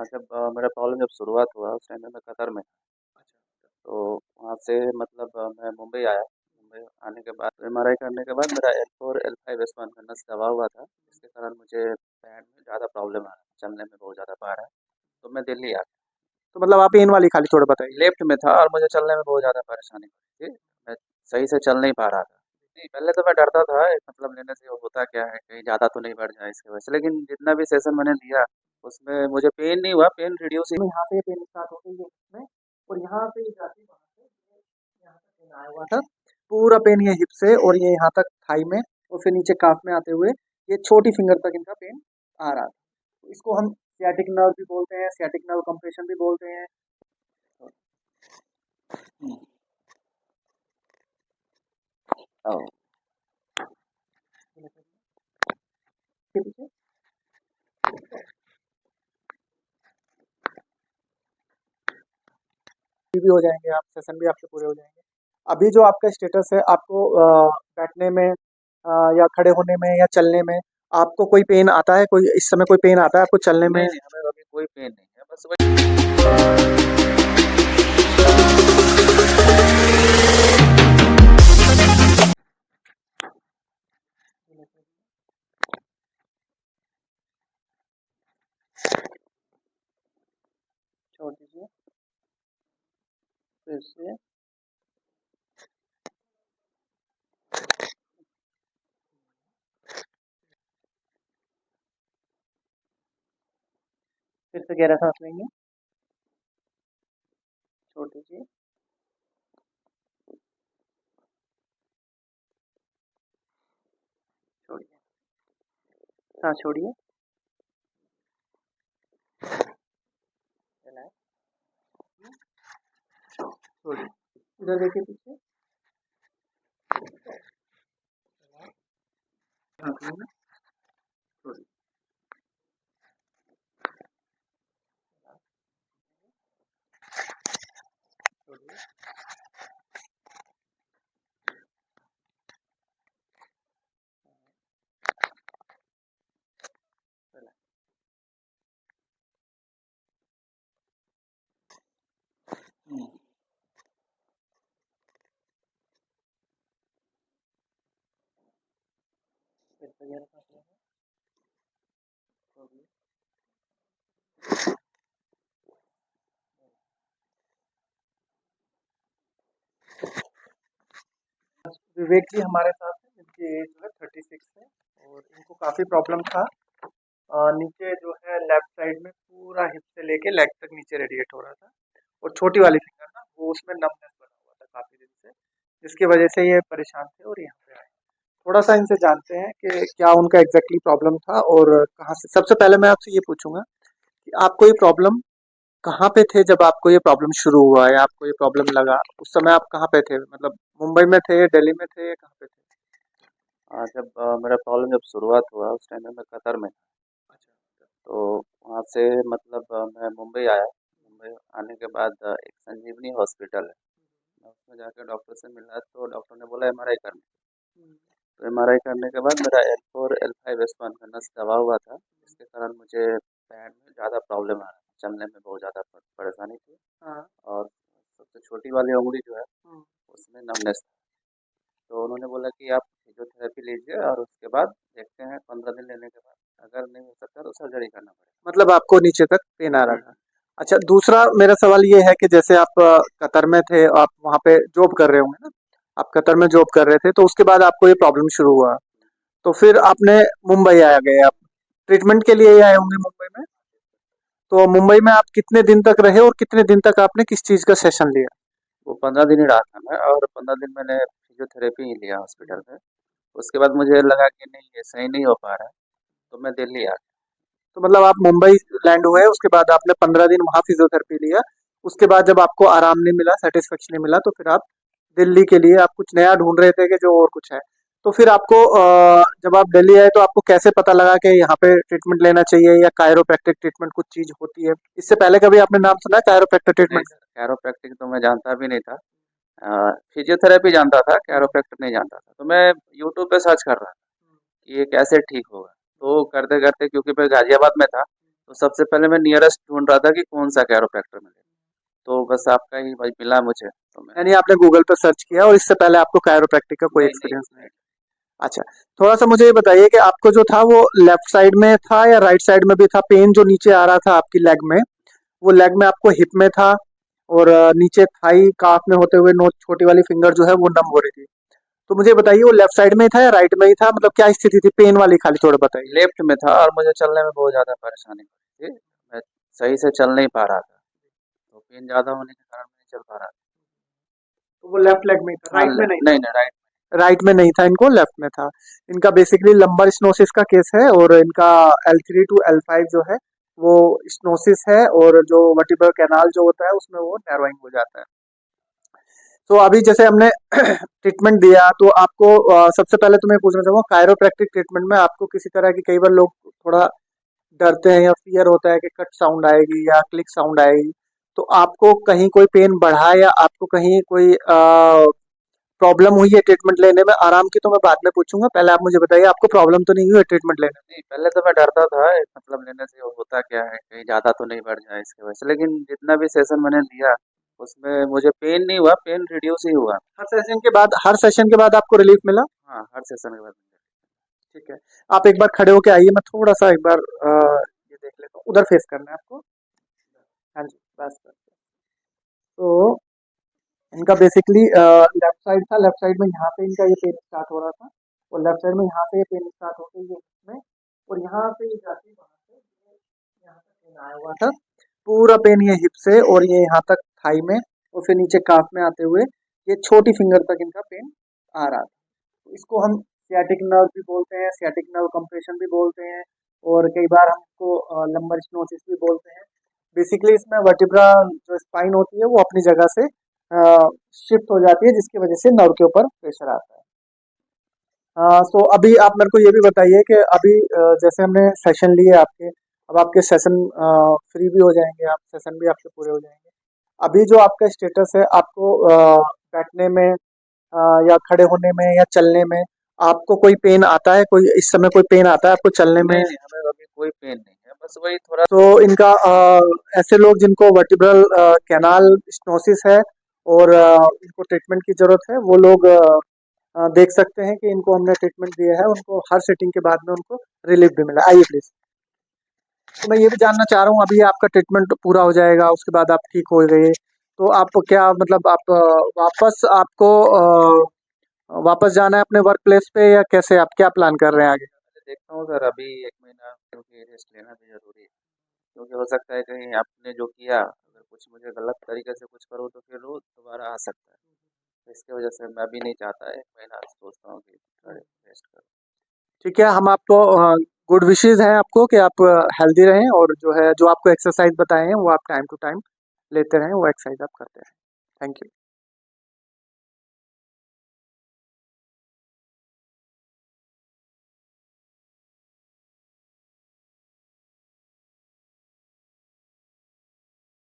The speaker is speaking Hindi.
जब मेरा प्रॉब्लम जब शुरुआत हुआ उस टाइम में मैं कतर में था। तो वहाँ से मतलब मैं मुंबई आया। मुंबई आने के बाद एमआरआई करने के बाद मेरा L4 L5 S1 में नस दबा हुआ था। जिसके कारण मुझे पैर में ज़्यादा प्रॉब्लम आ रहा है, चलने में बहुत ज़्यादा पा रहा है। तो मैं दिल्ली आ गया। तो मतलब आप पेन वाली खाली थोड़ा बताइए। लेफ्ट में था और मुझे चलने में बहुत ज़्यादा परेशानी हो रही थी। मैं सही से चल नहीं पा रहा था। नहीं, पहले तो मैं डरता था मतलब लेने से होता क्या है, कहीं ज़्यादा तो नहीं बढ़ जाए इसकी वजह से। लेकिन जितना भी सेशन मैंने लिया उसमें मुझे पेन नहीं हुआ, पेन रिड्यूस ही। में यहाँ पे पेन स्टार्ट हो गई है इसमें, और यहाँ पे जाती वहाँ से यहाँ तक पेन आया हुआ था। पूरा पेन ये हिप से और ये यहाँ तक थाई में, और फिर नीचे काफ में आते हुए ये छोटी फिंगर तक इनका पेन आ रहा था। तो इसको हम सियाटिक नर्व भी बोलते हैं, सियाटिक नर्व कंप्रेशन भी बोलते हैं। और ठीक है, भी हो जाएंगे, आप सेशन भी आपके पूरे हो जाएंगे। अभी जो आपका स्टेटस है, आपको बैठने में या खड़े होने में या चलने में आपको कोई पेन आता है? कोई इस समय कोई पेन आता है आपको चलने में? नहीं नहीं, हमें अभी कोई पेन नहीं है, बस वही। छोड़ दीजिए फिर से। फिर से गहरा सांस लेंगे, छोड़ दीजिए, छोड़िए, सांस छोड़िए, चलाएं, छोड़िए। इधर देखिए पीछे, सांस लेंगे, छोड़िए, छोड़िए। चलाएं। फिर से गहरा सांस लेंगे, छोड़िए। विवेक जी हमारे साथ हैं, जिनकी एज जो है 36 है, और इनको काफ़ी प्रॉब्लम था। नीचे जो है लेफ्ट साइड में पूरा हिप से लेके लेग तक नीचे रेडिएट हो रहा था, और छोटी वाली फिंगर ना वो उसमें नमनेस बना हुआ था काफ़ी दिन से, जिसकी वजह से ये परेशान थे और यहाँ पे आए। थोड़ा सा इनसे जानते हैं कि क्या उनका एग्जैक्टली प्रॉब्लम था और कहाँ से। सबसे पहले मैं आपसे ये पूछूंगा कि आपको ये प्रॉब्लम कहाँ पे थे जब आपको ये प्रॉब्लम शुरू हुआ या आपको ये प्रॉब्लम लगा? उस समय आप कहाँ पे थे? मतलब मुंबई में थे, दिल्ली में थे, कहाँ पे थे? जब मेरा प्रॉब्लम जब शुरुआत हुआ उस टाइम में मैं कतर में था। तो वहाँ से मतलब मैं मुंबई आया। मुंबई आने के बाद एक संजीवनी हॉस्पिटल है, मैं उसमें जाकर डॉक्टर से मिला तो डॉक्टर ने बोला एमआरआई करने। तो एमआरआई करने के बाद मेरा L4 L5 S1 में नस दबा हुआ था। जिसके कारण मुझे पैर में ज़्यादा प्रॉब्लम आ रहा था, चलने में बहुत ज़्यादा परेशानी थी। हाँ। और सबसे छोटी वाली उंगली जो है हम्म, उसमें नमनेस था। तो उन्होंने बोला कि आप फिजियोथेरेपी लीजिए और उसके बाद देखते हैं, 15 दिन लेने के बाद अगर नहीं हो सकता तो सर्जरी करना पड़ेगा। मतलब आपको नीचे तक पेन आ रहा जी। था। अच्छा, दूसरा मेरा सवाल ये है कि जैसे आप कतर में थे, आप वहाँ पे जॉब कर रहे होंगे ना? आप कतर में जॉब कर रहे थे, तो उसके बाद आपको ये प्रॉब्लम शुरू हुआ, तो फिर आपने मुंबई आ गए, आप ट्रीटमेंट के लिए ही आए होंगे मुंबई में। तो मुंबई में आप कितने दिन तक रहे और कितने दिन तक आपने किस चीज़ का सेशन लिया? वो 15 दिन ही रहा था मैं, और 15 दिन मैंने फिजियोथेरेपी ही लिया हॉस्पिटल में। उसके बाद मुझे लगा कि नहीं, ये सही नहीं हो पा रहा है, तो मैं दिल्ली आ गया। तो मतलब आप मुंबई लैंड हुए, उसके बाद आपने 15 दिन वहाँ फिजियोथेरेपी लिया। उसके बाद जब आपको आराम नहीं मिला, सेटिस्फेक्शन नहीं मिला, तो फिर आप दिल्ली के लिए आप कुछ नया ढूंढ रहे थे कि जो और कुछ है। तो फिर आपको जब आप दिल्ली आए तो आपको कैसे पता लगा कि यहाँ पे ट्रीटमेंट लेना चाहिए या कायरोप्रैक्टिक ट्रीटमेंट कुछ चीज होती है? इससे पहले कभी आपने नाम सुना है कायरोप्रैक्टिक नहीं ट्रीटमेंट सर, कैरोप्रैक्टिक तो मैं जानता भी नहीं था। फिजियोथेरेपी जानता था, कैरोप्रैक्टिक नहीं जानता था। तो मैं यूट्यूब पे सर्च कर रहा था कि ये कैसे ठीक होगा। तो करते करते, क्योंकि मैं गाजियाबाद में था, तो सबसे पहले मैं नियरेस्ट ढूंढ रहा था कि कौन सा कैरोप्रैक्टर मिले, तो बस आपका ही भाई मिला मुझे, तो मैं यानी आपने गूगल पर सर्च किया और इससे पहले आपको कायरोप्रैक्टिक का कोई नहीं नहीं एक्सपीरियंस नहीं? नहीं। अच्छा, थोड़ा सा मुझे ये बताइए कि आपको जो था वो लेफ्ट साइड में था या राइट साइड में भी था? पेन जो नीचे आ रहा था आपकी लेग में, वो लेग में आपको हिप में था और नीचे थाई काफ में होते हुए नोच छोटी वाली फिंगर जो है वो नम हो रही थी। तो मुझे बताइए वो लेफ्ट साइड में ही था या राइट में ही था? मतलब क्या स्थिति थी पेन वाली, खाली थोड़ा बताइए। लेफ्ट में था और मुझे चलने में बहुत ज़्यादा परेशानी हो रही थी, मैं सही से चल नहीं पा रहा था, तो पेन ज़्यादा होने के कारण मैं नहीं चल पा रहा तो वो लेफ्ट लेग में ही था, था। हाँ राइट में नहीं नहीं था? नहीं, राइट। राइट में नहीं था, इनको लेफ्ट में था। इनका बेसिकली लंबर स्नोसिस का केस है और इनका L3 टू L5 जो है वो स्नोसिस है, और जो वर्टिब्रल कैनाल जो होता है उसमें वो नैरोइंग हो जाता है। तो अभी जैसे हमने ट्रीटमेंट दिया तो आपको सबसे पहले तो मैं पूछना चाहूंगा, कायरोप्रैक्टिक ट्रीटमेंट में आपको किसी तरह की, कई बार लोग थोड़ा डरते हैं या फियर होता है कि कट साउंड आएगी या क्लिक साउंड आएगी, तो आपको कहीं कोई पेन बढ़ा या आपको कहीं कोई प्रॉब्लम हुई है ट्रीटमेंट लेने में? आराम की तो मैं बाद में पूछूंगा, पहले आप मुझे बताइए आपको प्रॉब्लम तो नहीं हुई है ट्रीटमेंट लेने नहीं, पहले तो मैं डरता था मतलब लेने से होता क्या है, कहीं ज़्यादा तो नहीं बढ़ जाए इसकी वजह से, लेकिन जितना भी सेशन मैंने लिया उसमें मुझे पेन नहीं हुआ, पेन रिड्यूस ही हुआ। में? हर सेशन के बाद आपको रिलीफ मिला? हाँ, हर सेशन के बाद मुझे। ठीक है, आप एक बार खड़े होके आइए, मैं थोड़ा सा एक बार ये देख लेता हूँ, उधर फेस करना है आपको। हाँ जी, बस बस। तो इनका बेसिकली लेफ्ट साइड था, लेफ्ट साइड में यहाँ से इनका ये पेन स्टार्ट हो रहा था, और लेफ्ट साइड में यहाँ से ये पेन स्टार्ट होते ही इसमें, और यहाँ से ये जाके वहाँ से यहाँ तक पेन आया हुआ था। पूरा पेन ये हिप से और ये यहाँ तक थाई में, और फिर नीचे काफ में आते हुए ये छोटी फिंगर तक इनका पेन आ रहा था। तो इसको हम सियाटिक नर्व भी बोलते हैं, सियाटिक नर्व कंप्रेशन भी बोलते हैं, और कई बार हम इसको लंबर स्नोसिस भी बोलते हैं। बेसिकली इसमें वर्टिब्रा जो स्पाइन होती है वो अपनी जगह से शिफ्ट हो जाती है, जिसकी वजह से नर्व के ऊपर प्रेशर आता है। सो अभी आप मेरे को ये भी बताइए कि अभी जैसे हमने सेशन लिए आपके, अब आपके सेशन फ्री भी हो जाएंगे, आप सेशन भी आपके पूरे हो जाएंगे। अभी जो आपका स्टेटस है, आपको बैठने में या खड़े होने में या चलने में आपको कोई पेन आता है? कोई इस समय कोई पेन आता है आपको चलने में? नहीं नहीं, हमें अभी कोई पेन नहीं है, बस वही थोड़ा। तो इनका ऐसे लोग जिनको वर्टिब्रल कैनाल स्टोसिस है और इनको ट्रीटमेंट की जरूरत है, वो लोग देख सकते हैं कि इनको हमने ट्रीटमेंट दिया है, उनको हर सेटिंग के बाद में उनको रिलीफ भी मिला। आइए प्लीज। तो मैं ये भी जानना चाह रहा हूँ, अभी आपका ट्रीटमेंट पूरा हो जाएगा, उसके बाद आप ठीक हो गए, तो आप क्या मतलब आप वापस आपको वापस जाना है अपने वर्क प्लेस पे, या कैसे, आप क्या प्लान कर रहे हैं आगे? देखता हूँ सर, अभी 1 महीना क्योंकि रेस्ट लेना भी जरूरी है, क्योंकि हो सकता है कहीं आपने जो किया अगर कुछ मुझे गलत तरीके से कुछ करूँ तो फिर वो दोबारा आ सकता है, तो इसकी वजह से मैं भी नहीं चाहता, 1 महीना सोचता हूँ कि रेस्ट करूँ। ठीक है, हम आपको गुड विशेस हैं आपको कि आप हेल्दी रहें, और जो है जो आपको एक्सरसाइज बताए हैं वो आप टाइम टू टाइम लेते रहें, वो एक्सरसाइज आप करते रहें। Thank you.